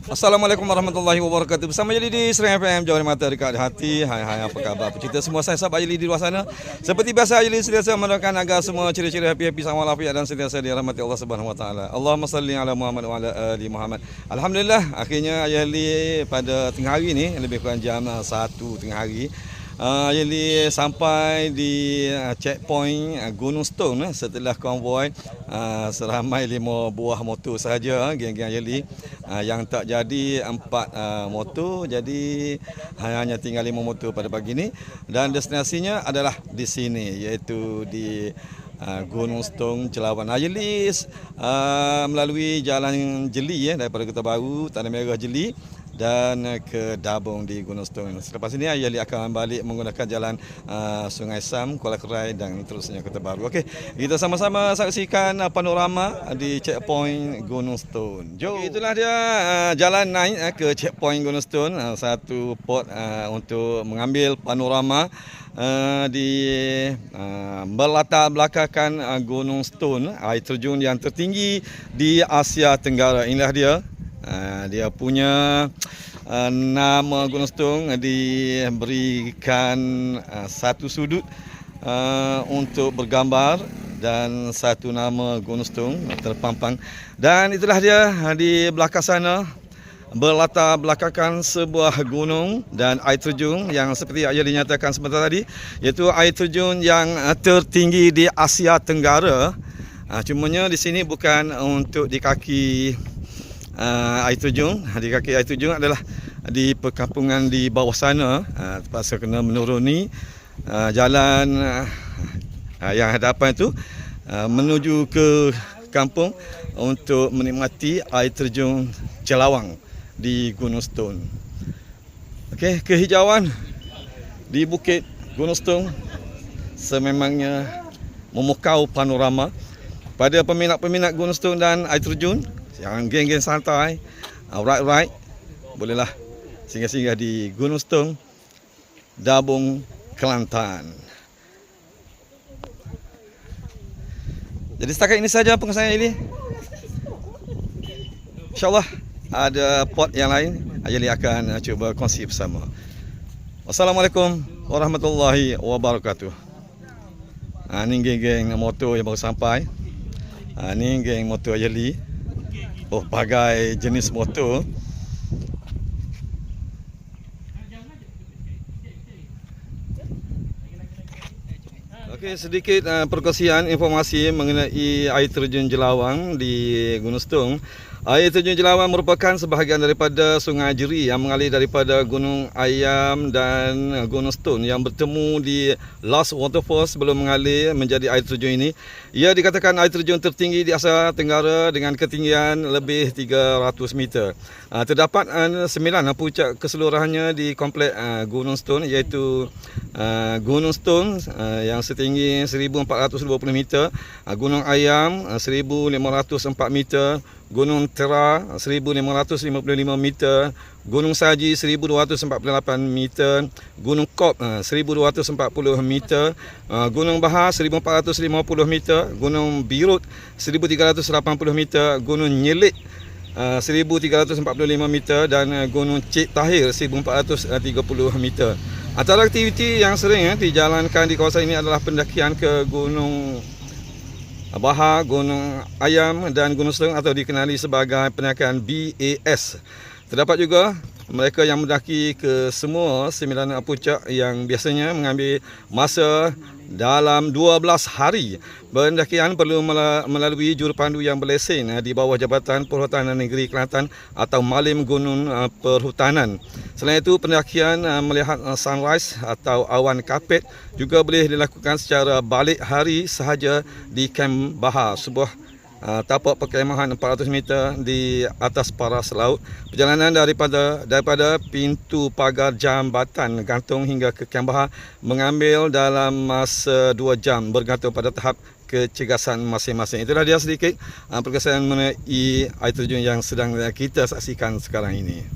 Assalamualaikum warahmatullahi wabarakatuh. Bersama Jeli di Serang FM, jauh dari mata dekat hati. Hai, apa khabar? Apa cerita semua saya sahabat Jeli di luar sana. Seperti biasa Jeli sentiasa mendoakan agar semua ciri-ciri happy sama walafiat dan sentiasa dirahmati Allah Subhanahu wa taala. Allahumma salli ala Muhammad wa ala ali Muhammad. Alhamdulillah akhirnya Jeli pada tengah hari ni, lebih kurang jam 1 tengah hari. Jadi sampai di checkpoint Gunung Stone setelah konvoi seramai 5 buah motor sahaja geng-geng Jeli yang tak jadi 4 motor, jadi hanya tinggal 5 motor pada pagi ini dan destinasinya adalah di sini iaitu di Gunung Stone Jelawan. Jeli melalui jalan Jeli daripada Kota Baru, Tanah Merah Jeli dan ke Dabung di Gunung Stone. Selepas ini Jeli akan balik menggunakan jalan Sungai Sam, Kuala Kerai dan terusnya Kota Baru. Okey, kita sama-sama saksikan panorama di checkpoint Gunung Stone. Jom. Itulah dia jalan naik ke checkpoint Gunung Stone, satu port untuk mengambil panorama di berlatar belakangkan Gunung Stone, air terjun yang tertinggi di Asia Tenggara. Inilah dia. Dia punya nama Gunung Stone diberikan satu sudut untuk bergambar dan satu nama Gunung Stone terpampang. Dan itulah dia di belakang sana berlatar belakangkan sebuah gunung dan air terjun yang seperti yang dinyatakan sebentar tadi, iaitu air terjun yang tertinggi di Asia Tenggara. Cumanya di sini bukan untuk di kaki air terjun. Di kaki air terjun adalah di perkampungan di bawah sana. Terpaksa kena menuruni jalan yang hadapan itu menuju ke kampung untuk menikmati air terjun Jelawang di Gunung Stone. Okey, kehijauan di bukit Gunung Stone sememangnya memukau panorama. Pada peminat-peminat Gunung Stone dan air terjun, yang geng-geng santai, right, bolehlah singgah-singgah di Gunung Stone, Dabung, Kelantan. Jadi setakat ini saja pengesahan ini. InsyaAllah ada pot yang lain, Jeli akan cuba kongsi bersama. Wassalamualaikum warahmatullahi wabarakatuh. Ini geng-geng motor yang baru sampai. Ini geng motor Jeli. Bagai jenis motor. Okey, sedikit perkongsian informasi mengenai air terjun Jelawang di Gunung Stone. Air terjun Jelawang merupakan sebahagian daripada Sungai Jeri yang mengalir daripada Gunung Ayam dan Gunung Stone yang bertemu di Last Waterfall sebelum mengalir menjadi air terjun ini. Ia dikatakan air terjun tertinggi di Asia Tenggara dengan ketinggian lebih 300 meter. Terdapat 9 puncak keseluruhannya di kompleks Gunung Stone, iaitu Gunung Stone yang setinggi 1420 meter, Gunung Ayam 1504 meter, Gunung Tera 1555 meter, Gunung Saji 1248 meter, Gunung Kop 1240 meter, Gunung Bahar 1450 meter, Gunung Birut 1380 meter, Gunung Nyelik 1345 meter dan Gunung Cik Tahir 1430 meter. Antara aktiviti yang sering dijalankan di kawasan ini adalah pendakian ke Gunung Bahar, Gunung Ayam dan Gunung Stone atau dikenali sebagai pendakian BAS. Terdapat juga mereka yang mendaki ke semua 9 puncak yang biasanya mengambil masa dalam 12 hari. Pendakian perlu melalui jurupandu yang berlesen di bawah Jabatan Perhutanan Negeri Kelantan atau Malim Gunung Perhutanan. Selain itu, pendakian melihat sunrise atau awan kapet juga boleh dilakukan secara balik hari sahaja di Kem Bahar, sebuah tapak perkemahan 400 meter di atas paras laut. Perjalanan daripada pintu pagar jambatan gantung hingga ke Kem Bahar mengambil dalam masa 2 jam bergantung pada tahap kecergasan masing-masing. Itulah dia sedikit perkongsian mengenai air terjun yang sedang kita saksikan sekarang ini.